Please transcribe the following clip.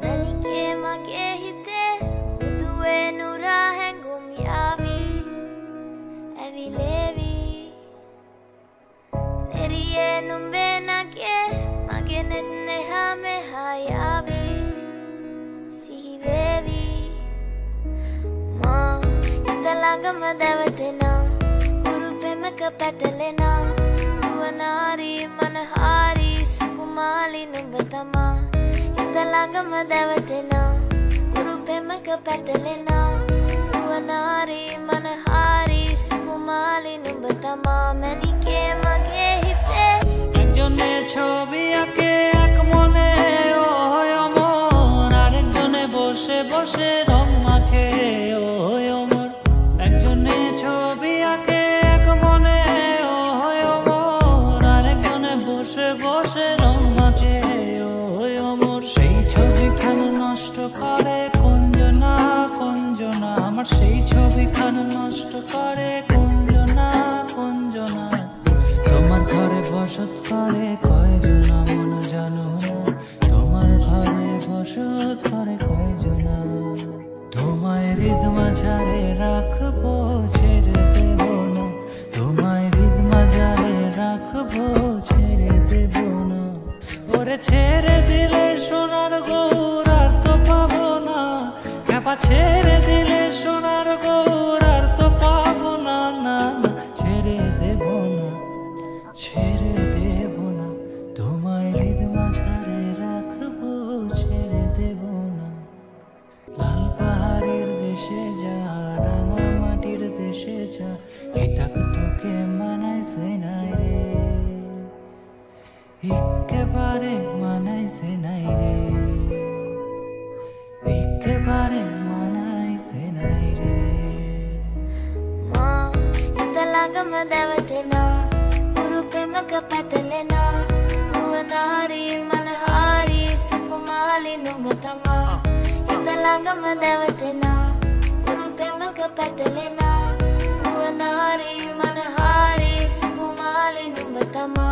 Nanike mage hite Uduwe nura hengum yavi Evi levi Neriye numbe nage Mage nenne hame hayavi Sihi vevi Ma Italangama devatena Uru pemaka patalena Uvanari manahari Sukumali numbatama Italangama devatena Uru pemaka patalena Uvanari manahari Sukumali numbatama Manike mage hite Ekjone chobi ake ek mone oy amor arekjone boshe boshe rong makhe oy amor ekjone chobi ake ek mone oy amor arekjone boshe boshe rong makhe oy amor sei chobi khan noshto kore kunjona kunjona amar sei chobi khan noshto kore kunjona kunjona তোমার ঘরে বসত করে কয়জনা মন জানো না তোমার ঘরে বসত করে কয়জনা তোমায় হৃদ মাঝারে রাখবো ছেড়ে দেব না তোমায় হৃদ মাঝারে রাখবো ছেড়ে দেব না ওরে ছেড়ে দিলে সোনার গৌর আর তো পাবো না ক্যাপা ছেড়ে দিলে সোনার গৌর আর তো পাবো না না না ছেড়ে দেব না ছেড়ে দেব না তোমায় হৃদ মাঝারে রাখবো ছেড়ে দেব না লাল পাহাড়ের দেশে যা রাঙা মাটির দেশে যা এটা তোকে মানাইছে নাই রে একেবারে মানাইছে নাই রে একেবারে মানাইছে নাই রে Ma Italangama devatena Pemaka patalena Uvanari manahari Sukumali numbatama Italangama devatena Uru pemaka patalena Uvanari manahari Sukumali numbatama